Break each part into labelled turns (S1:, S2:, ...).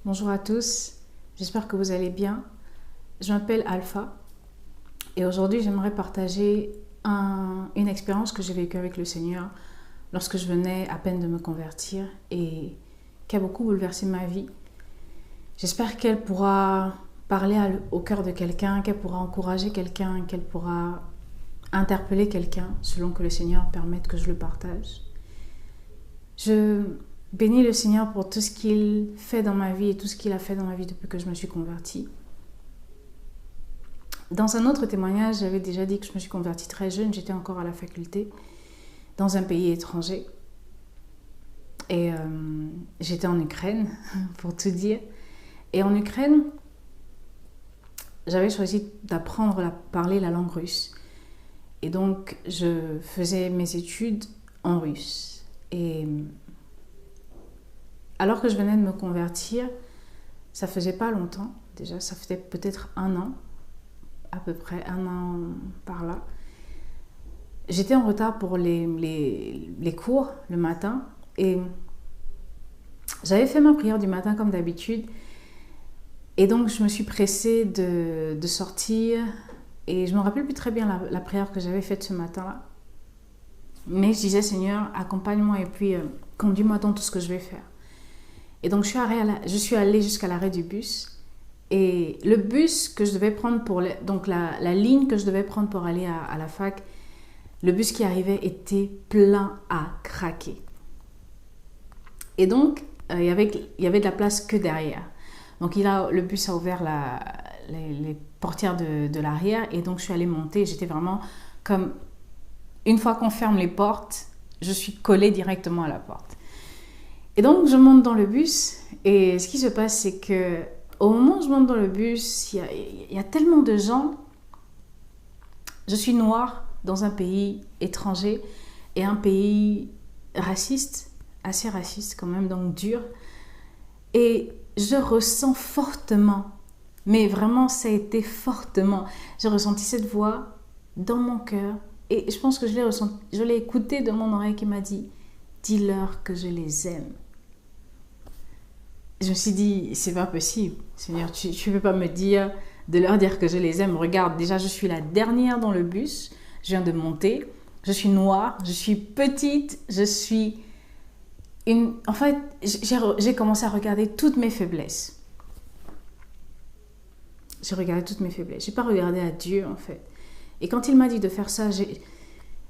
S1: Bonjour à tous, j'espère que vous allez bien. Je m'appelle Alpha et aujourd'hui j'aimerais partager une expérience que j'ai vécue avec le Seigneur lorsque je venais à peine de me convertir et qui a beaucoup bouleversé ma vie. J'espère qu'elle pourra parler au cœur de quelqu'un, qu'elle pourra encourager quelqu'un, qu'elle pourra interpeller quelqu'un selon que le Seigneur permette que je le partage. Je bénis le Seigneur pour tout ce qu'il fait dans ma vie et tout ce qu'il a fait dans ma vie depuis que je me suis convertie. Dans un autre témoignage, j'avais déjà dit que je me suis convertie très jeune, j'étais encore à la faculté, dans un pays étranger. Et j'étais en Ukraine, pour tout dire. Et en Ukraine, j'avais choisi d'apprendre à parler la langue russe. Et donc, je faisais mes études en russe. Et alors que je venais de me convertir, ça faisait pas longtemps, déjà, ça faisait peut-être 1 an, à peu près 1 an par là. J'étais en retard pour les cours le matin et j'avais fait ma prière du matin comme d'habitude. Et donc, je me suis pressée de sortir et je ne me rappelle plus très bien la prière que j'avais faite ce matin-là. Mais je disais, Seigneur, accompagne-moi et puis conduis-moi dans tout ce que je vais faire. Et donc, je suis allée jusqu'à l'arrêt du bus. Et le bus que je devais prendre donc la ligne que je devais prendre pour aller à la fac, le bus qui arrivait était plein à craquer. Et donc, il y avait de la place que derrière. Donc, le bus a ouvert les portières de l'arrière. Et donc, je suis allée monter. J'étais vraiment comme, une fois qu'on ferme les portes, je suis collée directement à la porte. Et donc, je monte dans le bus et ce qui se passe, c'est que au moment où je monte dans le bus, il y a tellement de gens. Je suis noire dans un pays étranger et un pays raciste, assez raciste quand même, donc dur. Et je ressens fortement, mais vraiment ça a été fortement, j'ai ressenti cette voix dans mon cœur et je pense que je l'ai écoutée de mon oreille qui m'a dit « Dis-leur que je les aime ». Je me suis dit, c'est pas possible, Seigneur, tu ne peux pas me dire de leur dire que je les aime. Regarde, déjà, je suis la dernière dans le bus, je viens de monter, je suis noire, je suis petite, je suis une... En fait, j'ai commencé à regarder toutes mes faiblesses. J'ai regardé toutes mes faiblesses. Je n'ai pas regardé à Dieu, en fait. Et quand il m'a dit de faire ça, j'ai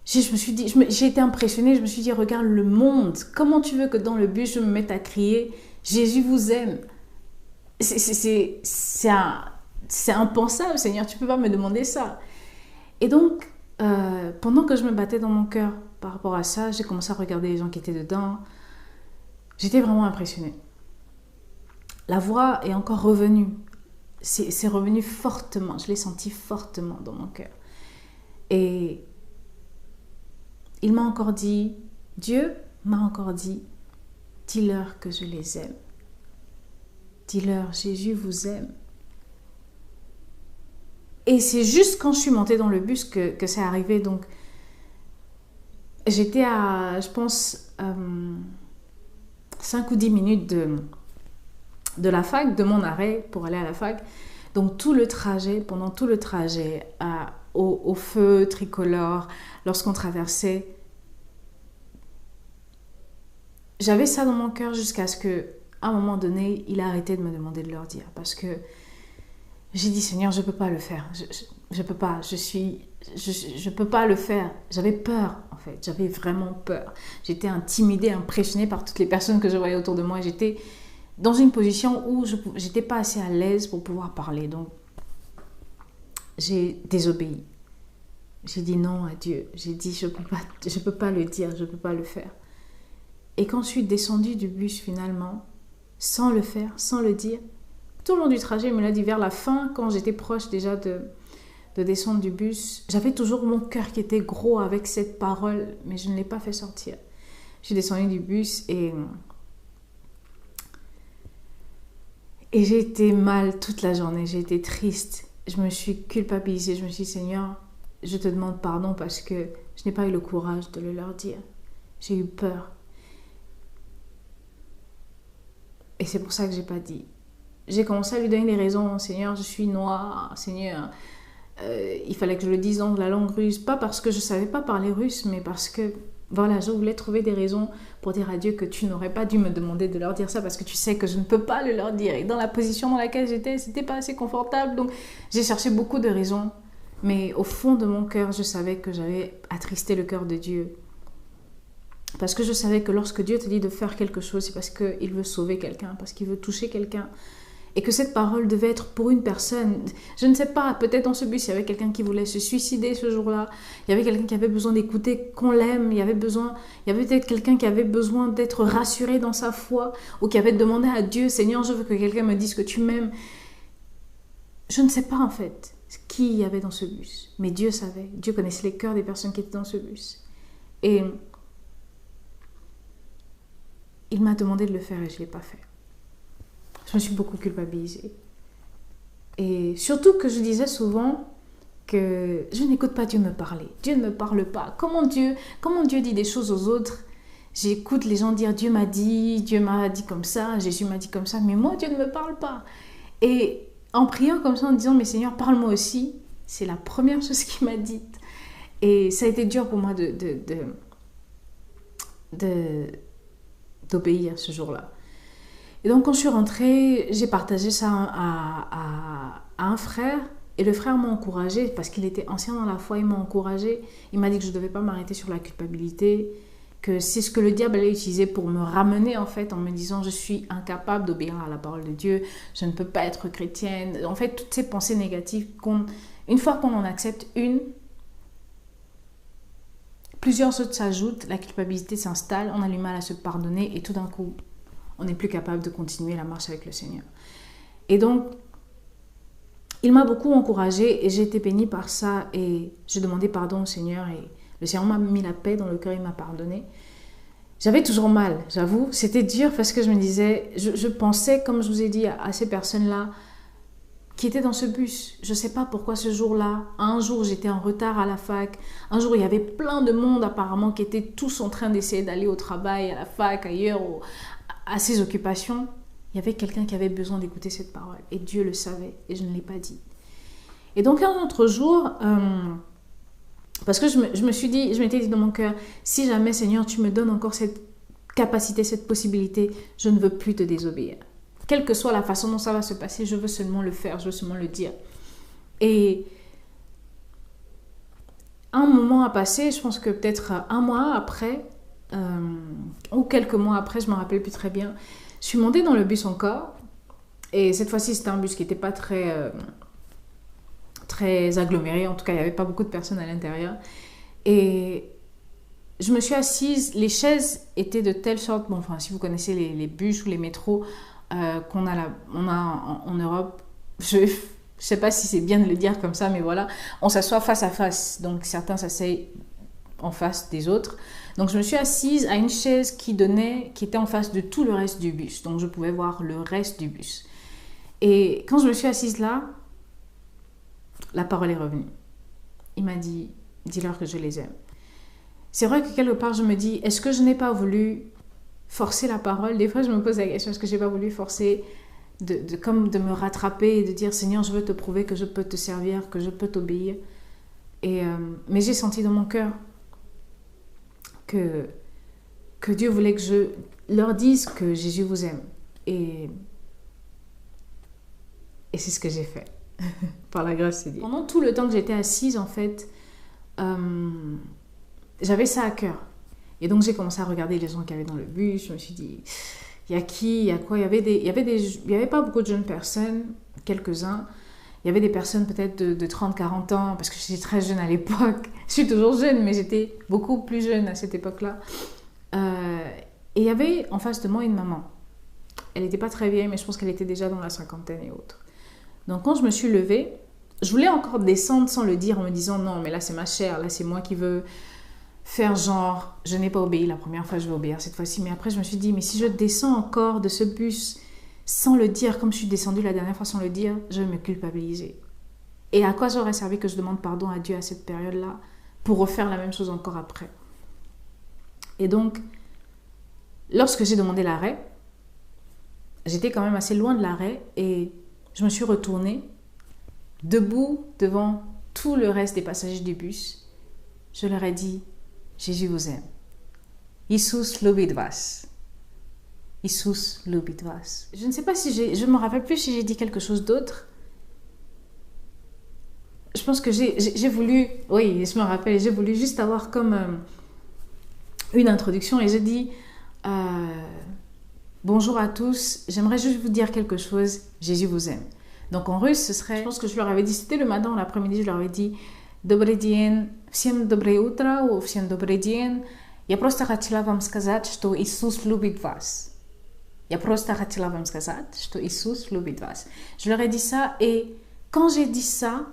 S1: été impressionnée, je me suis dit, regarde le monde, comment tu veux que dans le bus, je me mette à crier « Jésus vous aime ». C'est impensable, Seigneur, tu ne peux pas me demander ça. Et donc, pendant que je me battais dans mon cœur par rapport à ça, j'ai commencé à regarder les gens qui étaient dedans. J'étais vraiment impressionnée. La voix est encore revenue. C'est revenu fortement, je l'ai senti fortement dans mon cœur. Et il m'a encore dit, Dieu m'a encore dit, dis-leur que je les aime. Dis-leur, Jésus vous aime. Et c'est juste quand je suis montée dans le bus que c'est arrivé. Donc, j'étais à, je pense, 5 ou 10 minutes de la fac, de mon arrêt pour aller à la fac. Donc, pendant tout le trajet, au feu tricolore, lorsqu'on traversait, j'avais ça dans mon cœur jusqu'à ce qu'à un moment donné, il a arrêté de me demander de leur dire. Parce que j'ai dit, Seigneur, je ne peux pas le faire. Je peux pas. Je peux pas le faire. J'avais peur, en fait. J'avais vraiment peur. J'étais intimidée, impressionnée par toutes les personnes que je voyais autour de moi. J'étais dans une position où je n'étais pas assez à l'aise pour pouvoir parler. Donc, j'ai désobéi. J'ai dit non à Dieu. J'ai dit, je peux pas le dire, je peux pas le faire. Et quand je suis descendue du bus finalement, sans le faire, sans le dire, tout le long du trajet, il me l'a dit vers la fin, quand j'étais proche déjà de descendre du bus, j'avais toujours mon cœur qui était gros avec cette parole, mais je ne l'ai pas fait sortir. Je suis descendue du bus et j'ai été mal toute la journée, j'ai été triste. Je me suis culpabilisée, je me suis dit, Seigneur, je te demande pardon parce que je n'ai pas eu le courage de le leur dire. J'ai eu peur. Et c'est pour ça que je n'ai pas dit. J'ai commencé à lui donner des raisons. Seigneur, je suis noire. Seigneur, il fallait que je le dise dans la langue russe. Pas parce que je ne savais pas parler russe, mais parce que voilà, je voulais trouver des raisons pour dire à Dieu que tu n'aurais pas dû me demander de leur dire ça parce que tu sais que je ne peux pas le leur dire. Et dans la position dans laquelle j'étais, c'était pas assez confortable. Donc, j'ai cherché beaucoup de raisons. Mais au fond de mon cœur, je savais que j'avais attristé le cœur de Dieu. Parce que je savais que lorsque Dieu te dit de faire quelque chose, c'est parce qu'il veut sauver quelqu'un, parce qu'il veut toucher quelqu'un. Et que cette parole devait être pour une personne. Je ne sais pas, peut-être dans ce bus, il y avait quelqu'un qui voulait se suicider ce jour-là. Il y avait quelqu'un qui avait besoin d'écouter qu'on l'aime. Il y avait peut-être quelqu'un qui avait besoin d'être rassuré dans sa foi. Ou qui avait demandé à Dieu, Seigneur, je veux que quelqu'un me dise que tu m'aimes. Je ne sais pas en fait qui il y avait dans ce bus. Mais Dieu savait. Dieu connaissait les cœurs des personnes qui étaient dans ce bus. Et il m'a demandé de le faire et je ne l'ai pas fait. Je me suis beaucoup culpabilisée. Et surtout que je disais souvent que je n'écoute pas Dieu me parler. Dieu ne me parle pas. Comment Dieu dit des choses aux autres? J'écoute les gens dire Dieu m'a dit comme ça, Jésus m'a dit comme ça, mais moi Dieu ne me parle pas. Et en priant comme ça, en disant mais Seigneur, parle-moi aussi, c'est la première chose qu'il m'a dite. Et ça a été dur pour moi d'obéir ce jour-là. Et donc quand je suis rentrée, j'ai partagé ça à un frère. Et le frère m'a encouragée, parce qu'il était ancien dans la foi, il m'a encouragée. Il m'a dit que je ne devais pas m'arrêter sur la culpabilité, que c'est ce que le diable allait utiliser pour me ramener en fait, en me disant je suis incapable d'obéir à la parole de Dieu, je ne peux pas être chrétienne. En fait, toutes ces pensées négatives, une fois qu'on en accepte une, plusieurs autres s'ajoutent, la culpabilité s'installe, on a du mal à se pardonner et tout d'un coup, on n'est plus capable de continuer la marche avec le Seigneur. Et donc, il m'a beaucoup encouragée et j'ai été bénie par ça et je demandais pardon au Seigneur et le Seigneur m'a mis la paix dans le cœur, il m'a pardonné. J'avais toujours mal, j'avoue, c'était dur parce que je me disais, je pensais, comme je vous ai dit, à ces personnes-là qui étaient dans ce bus. Je ne sais pas pourquoi ce jour-là, un jour j'étais en retard à la fac, un jour il y avait plein de monde apparemment qui étaient tous en train d'essayer d'aller au travail, à la fac, ailleurs, à ses occupations. Il y avait quelqu'un qui avait besoin d'écouter cette parole. Et Dieu le savait. Et je ne l'ai pas dit. Et donc un autre jour, parce que je m'étais dit dans mon cœur, si jamais Seigneur, tu me donnes encore cette capacité, cette possibilité, je ne veux plus te désobéir. Quelle que soit la façon dont ça va se passer, je veux seulement le faire, je veux seulement le dire. Et un moment a passé, je pense que peut-être un mois après, ou quelques mois après, je ne me rappelle plus très bien, je suis montée dans le bus encore, et cette fois-ci c'était un bus qui n'était pas très aggloméré, en tout cas il n'y avait pas beaucoup de personnes à l'intérieur, et je me suis assise, les chaises étaient de telle sorte, bon, enfin si vous connaissez les bus ou les métros qu'on a en Europe, je ne sais pas si c'est bien de le dire comme ça, mais voilà, on s'assoit face à face, donc certains s'asseyent en face des autres. Donc je me suis assise à une chaise qui était en face de tout le reste du bus. Donc je pouvais voir le reste du bus. Et quand je me suis assise là, la parole est revenue. Il m'a dit, dis-leur que je les aime. C'est vrai que quelque part je me dis, est-ce que je n'ai pas voulu forcer la parole? Des fois je me pose la question, est-ce que je n'ai pas voulu forcer comme de me rattraper et de dire, Seigneur, je veux te prouver que je peux te servir, que je peux t'obéir. Mais j'ai senti dans mon cœur que Dieu voulait que je leur dise que Jésus vous aime. Et c'est ce que j'ai fait. Par la grâce de Dieu. Pendant tout le temps que j'étais assise, en fait, j'avais ça à cœur. Et donc, j'ai commencé à regarder les gens qui avaient dans le bus. Je me suis dit, il y a qui, il y a quoi? Il y avait pas beaucoup de jeunes personnes, quelques-uns. Il y avait des personnes peut-être de 30-40 ans, parce que j'étais très jeune à l'époque. Je suis toujours jeune, mais j'étais beaucoup plus jeune à cette époque-là. Et il y avait en face de moi une maman. Elle n'était pas très vieille, mais je pense qu'elle était déjà dans la cinquantaine et autres. Donc quand je me suis levée, je voulais encore descendre sans le dire en me disant non, mais là c'est ma chair, là c'est moi qui veux faire genre, je n'ai pas obéi la première fois, je vais obéir cette fois-ci. Mais après je me suis dit, mais si je descends encore de ce bus sans le dire, comme je suis descendue la dernière fois sans le dire, je vais me culpabiliser. Et à quoi ça aurait servi que je demande pardon à Dieu à cette période-là pour refaire la même chose encore après? Et donc, lorsque j'ai demandé l'arrêt, j'étais quand même assez loin de l'arrêt et je me suis retournée, debout devant tout le reste des passagers du bus. Je leur ai dit, Jésus vous aime. Isus любит вас. Isus любит вас. Je ne sais pas si je me rappelle plus si j'ai dit quelque chose d'autre. Je pense que j'ai voulu, oui, je me rappelle, j'ai voulu juste avoir comme une introduction et j'ai dit bonjour à tous, j'aimerais juste vous dire quelque chose, Jésus vous aime. Donc en russe, ce serait, je pense que je leur avais dit, c'était le matin ou l'après-midi, je leur avais dit Добрый день, всем доброе утро, всем добрый день. Я просто хотела вам сказать, что Иисус любит вас. Я просто хотела вам сказать, что Иисус любит вас. Je leur ai dit ça et quand j'ai dit ça,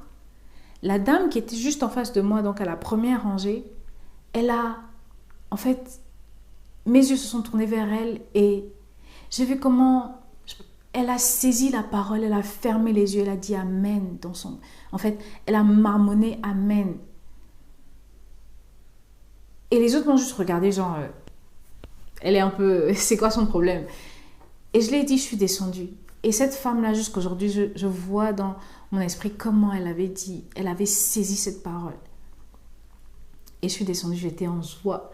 S1: la dame qui était juste en face de moi, donc à la première rangée, elle a, en fait, mes yeux se sont tournés vers elle et j'ai vu comment elle a saisi la parole, elle a fermé les yeux, elle a dit Amen dans son... En fait, elle a marmonné Amen. Et les autres m'ont juste regardé genre, elle est un peu, c'est quoi son problème? Et je l'ai dit, je suis descendue. Et cette femme-là, jusqu'aujourd'hui, je vois dans mon esprit comment elle avait dit, elle avait saisi cette parole. Et je suis descendue, j'étais en joie.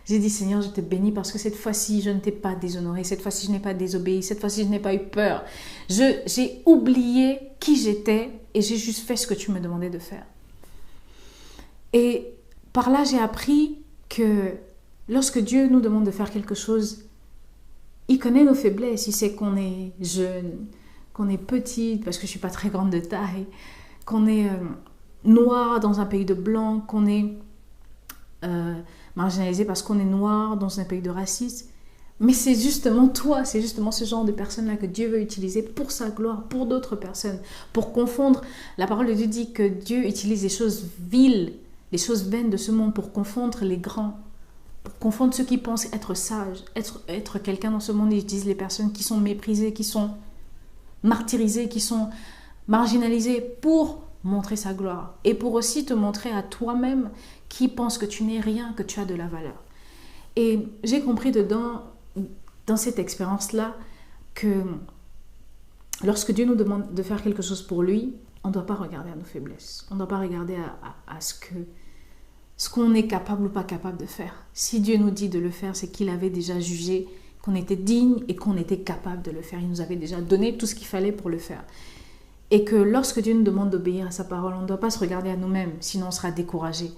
S1: J'ai dit, Seigneur, je te bénis parce que cette fois-ci, je ne t'ai pas déshonoré. Cette fois-ci, je n'ai pas désobéi. Cette fois-ci, je n'ai pas eu peur. J'ai oublié qui j'étais et j'ai juste fait ce que tu me demandais de faire. Et par là, j'ai appris que lorsque Dieu nous demande de faire quelque chose, il connaît nos faiblesses. Il sait qu'on est jeune, qu'on est petite, parce que je ne suis pas très grande de taille, qu'on est noir dans un pays de blancs, qu'on est marginalisé parce qu'on est noir dans un pays de racisme. Mais c'est justement toi, c'est justement ce genre de personnes-là que Dieu veut utiliser pour sa gloire, pour d'autres personnes, pour confondre. La parole de Dieu dit que Dieu utilise les choses viles, les choses vaines de ce monde pour confondre les grands, pour confondre ceux qui pensent être sages, être quelqu'un dans ce monde. Il utilise les personnes qui sont méprisées, qui sont martyrisées, qui sont marginalisées pour montrer sa gloire et pour aussi te montrer à toi-même qui pense que tu n'es rien, que tu as de la valeur. Et j'ai compris dans cette expérience-là que lorsque Dieu nous demande de faire quelque chose pour lui, on ne doit pas regarder à nos faiblesses. On ne doit pas regarder à ce qu'on est capable ou pas capable de faire. Si Dieu nous dit de le faire, c'est qu'il avait déjà jugé qu'on était digne et qu'on était capable de le faire. Il nous avait déjà donné tout ce qu'il fallait pour le faire. Et que lorsque Dieu nous demande d'obéir à sa parole, on ne doit pas se regarder à nous-mêmes, sinon on sera découragé.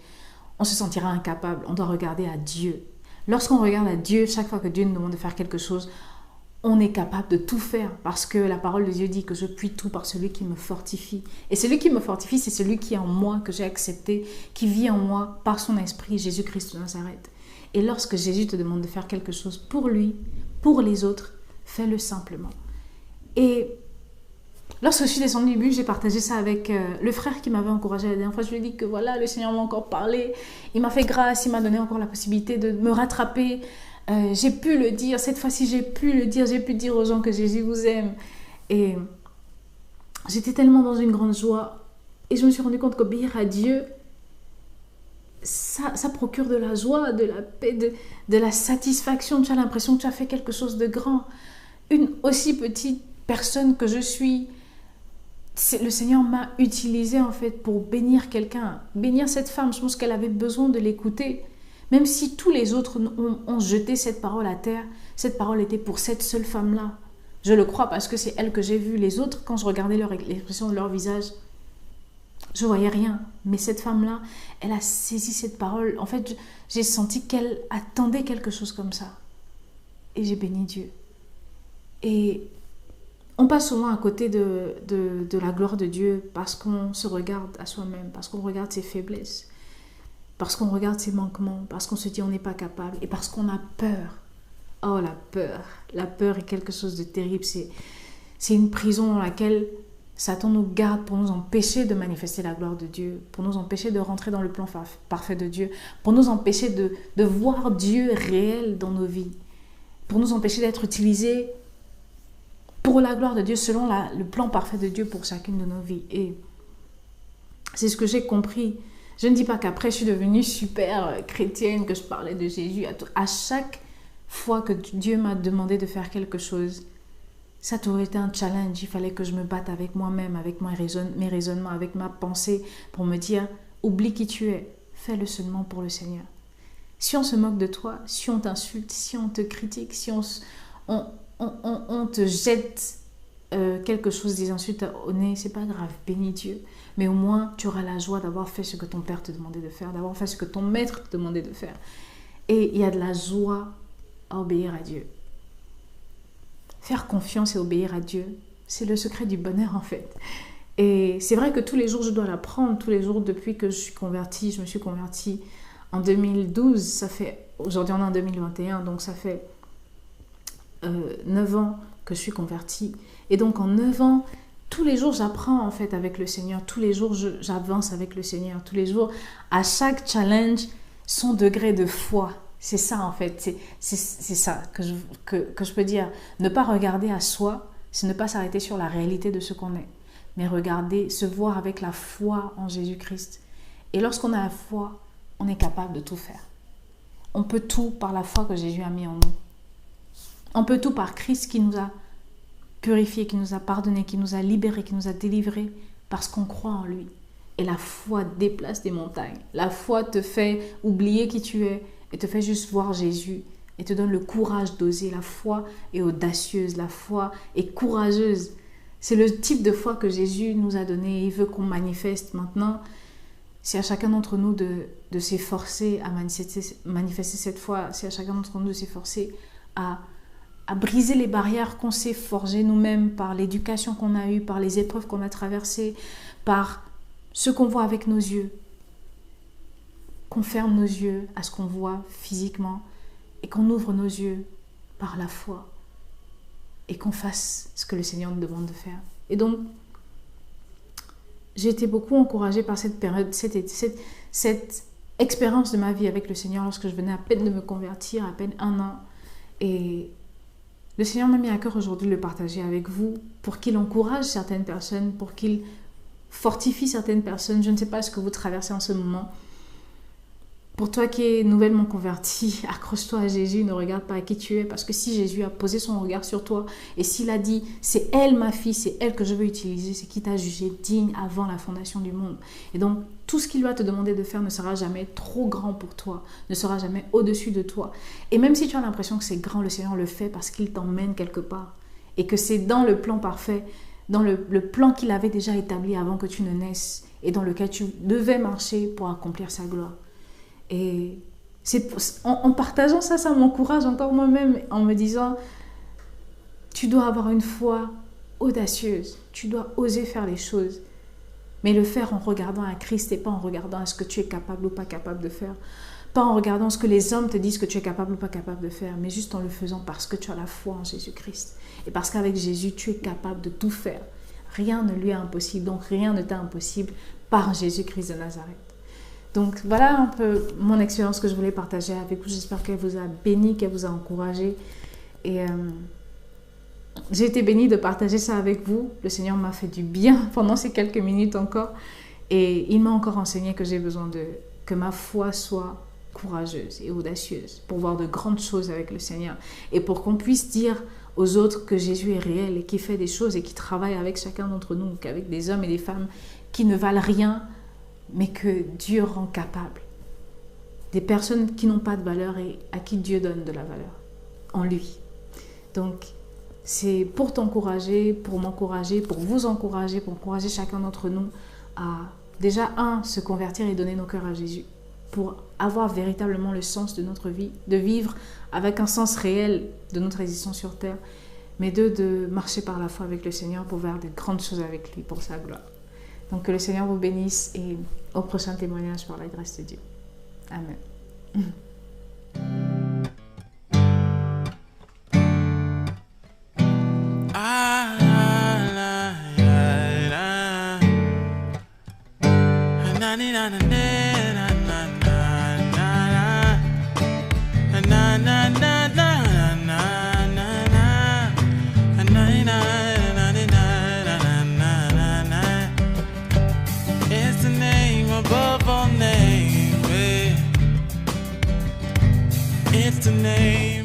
S1: On se sentira incapable. On doit regarder à Dieu. Lorsqu'on regarde à Dieu, chaque fois que Dieu nous demande de faire quelque chose, on est capable de tout faire parce que la parole de Dieu dit que je puis tout par celui qui me fortifie. Et celui qui me fortifie, c'est celui qui est en moi, que j'ai accepté, qui vit en moi par son esprit, Jésus-Christ de Nazareth. Et lorsque Jésus te demande de faire quelque chose pour lui, pour les autres, fais-le simplement. Et lorsque je suis descendue du bus, j'ai partagé ça avec le frère qui m'avait encouragée la dernière fois. Je lui ai dit que voilà, le Seigneur m'a encore parlé. Il m'a fait grâce, il m'a donné encore la possibilité de me rattraper. J'ai pu le dire, cette fois-ci j'ai pu le dire, j'ai pu dire aux gens que Jésus vous aime. Et j'étais tellement dans une grande joie. Et je me suis rendu compte qu'obéir à Dieu, ça procure de la joie, de la paix, de la satisfaction. Tu as l'impression que tu as fait quelque chose de grand. Une aussi petite personne que je suis, le Seigneur m'a utilisée en fait pour bénir quelqu'un, bénir cette femme. Je pense qu'elle avait besoin de l'écouter. Même si tous les autres ont jeté cette parole à terre, cette parole était pour cette seule femme-là. Je le crois parce que c'est elle que j'ai vue. Les autres, quand je regardais l'expression de leur visage, je voyais rien. Mais cette femme-là, elle a saisi cette parole. En fait, j'ai senti qu'elle attendait quelque chose comme ça. Et j'ai béni Dieu. Et On passe souvent à côté de la gloire de Dieu parce qu'on se regarde à soi-même, parce qu'on regarde ses faiblesses, parce qu'on regarde ses manquements, parce qu'on se dit on n'est pas capable et parce qu'on a peur. Oh, la peur. La peur est quelque chose de terrible. C'est une prison dans laquelle Satan nous garde pour nous empêcher de manifester la gloire de Dieu, pour nous empêcher de rentrer dans le plan parfait de Dieu, pour nous empêcher de voir Dieu réel dans nos vies, pour nous empêcher d'être utilisés pour la gloire de Dieu, selon le plan parfait de Dieu pour chacune de nos vies. Et c'est ce que j'ai compris. Je ne dis pas qu'après je suis devenue super chrétienne, que je parlais de Jésus. À chaque fois que Dieu m'a demandé de faire quelque chose, ça aurait été un challenge. Il fallait que je me batte avec moi-même, avec mes raisonnements, avec ma pensée, pour me dire, oublie qui tu es, fais-le seulement pour le Seigneur. Si on se moque de toi, si on t'insulte, si on te critique, si on te jette quelque chose, des insultes au nez, c'est pas grave, bénis Dieu. Mais au moins, tu auras la joie d'avoir fait ce que ton père te demandait de faire, d'avoir fait ce que ton maître te demandait de faire. Et il y a de la joie à obéir à Dieu. Faire confiance et obéir à Dieu, c'est le secret du bonheur en fait. Et c'est vrai que tous les jours, je dois l'apprendre. Tous les jours, depuis que je me suis convertie en 2012. Aujourd'hui, on est en 2021, donc ça fait 9 ans que je suis convertie. Et donc, en 9 ans, tous les jours, j'apprends en fait avec le Seigneur. Tous les jours, j'avance avec le Seigneur. Tous les jours, à chaque challenge, son degré de foi. C'est ça en fait, c'est ça que je peux dire. Ne pas regarder à soi, c'est ne pas s'arrêter sur la réalité de ce qu'on est, mais regarder, se voir avec la foi en Jésus-Christ. Et lorsqu'on a la foi, on est capable de tout faire. On peut tout par la foi que Jésus a mis en nous. On peut tout par Christ qui nous a purifiés, qui nous a pardonnés, qui nous a libérés, qui nous a délivrés, parce qu'on croit en lui. Et la foi déplace des montagnes. La foi te fait oublier qui tu es, et te fait juste voir Jésus et te donne le courage d'oser. La foi est audacieuse, la foi est courageuse. C'est le type de foi que Jésus nous a donné. Il veut qu'on manifeste maintenant. C'est à chacun d'entre nous de s'efforcer à manifester cette foi. C'est à chacun d'entre nous de s'efforcer à briser les barrières qu'on s'est forgées nous-mêmes par l'éducation qu'on a eue, par les épreuves qu'on a traversées, par ce qu'on voit avec nos yeux. Qu'on ferme nos yeux à ce qu'on voit physiquement et qu'on ouvre nos yeux par la foi et qu'on fasse ce que le Seigneur nous demande de faire. Et donc, j'ai été beaucoup encouragée par cette période, cette expérience de ma vie avec le Seigneur lorsque je venais à peine de me convertir, à peine 1 an. Et le Seigneur m'a mis à cœur aujourd'hui de le partager avec vous pour qu'il encourage certaines personnes, pour qu'il fortifie certaines personnes. Je ne sais pas ce que vous traversez en ce moment. Pour toi qui es nouvellement converti, accroche-toi à Jésus, ne regarde pas à qui tu es, parce que si Jésus a posé son regard sur toi, et s'il a dit, c'est elle ma fille, c'est elle que je veux utiliser, c'est qui t'a jugé digne avant la fondation du monde. Et donc, tout ce qu'il va te demander de faire ne sera jamais trop grand pour toi, ne sera jamais au-dessus de toi. Et même si tu as l'impression que c'est grand, le Seigneur le fait parce qu'il t'emmène quelque part, et que c'est dans le plan parfait, dans le plan qu'il avait déjà établi avant que tu ne naisses, et dans lequel tu devais marcher pour accomplir sa gloire. Et en partageant ça, ça m'encourage encore moi-même en me disant, tu dois avoir une foi audacieuse, tu dois oser faire les choses, mais le faire en regardant à Christ et pas en regardant à ce que tu es capable ou pas capable de faire, pas en regardant ce que les hommes te disent que tu es capable ou pas capable de faire, mais juste en le faisant parce que tu as la foi en Jésus-Christ et parce qu'avec Jésus, tu es capable de tout faire. Rien ne lui est impossible, donc rien ne t'est impossible par Jésus-Christ de Nazareth. Donc voilà un peu mon expérience que je voulais partager avec vous. J'espère qu'elle vous a béni, qu'elle vous a encouragé. Et j'ai été bénie de partager ça avec vous. Le Seigneur m'a fait du bien pendant ces quelques minutes encore. Et il m'a encore enseigné que j'ai besoin que ma foi soit courageuse et audacieuse pour voir de grandes choses avec le Seigneur. Et pour qu'on puisse dire aux autres que Jésus est réel et qu'il fait des choses et qu'il travaille avec chacun d'entre nous, qu'avec des hommes et des femmes qui ne valent rien, mais que Dieu rend capable. Des personnes qui n'ont pas de valeur et à qui Dieu donne de la valeur en lui. Donc, c'est pour t'encourager, pour m'encourager, pour vous encourager, pour encourager chacun d'entre nous à déjà, se convertir et donner nos cœurs à Jésus, pour avoir véritablement le sens de notre vie, de vivre avec un sens réel de notre existence sur terre, mais de marcher par la foi avec le Seigneur pour faire de grandes choses avec lui, pour sa gloire. Donc que le Seigneur vous bénisse et au prochain témoignage par la grâce de Dieu. Amen.
S2: It's the name above all names. It's the name.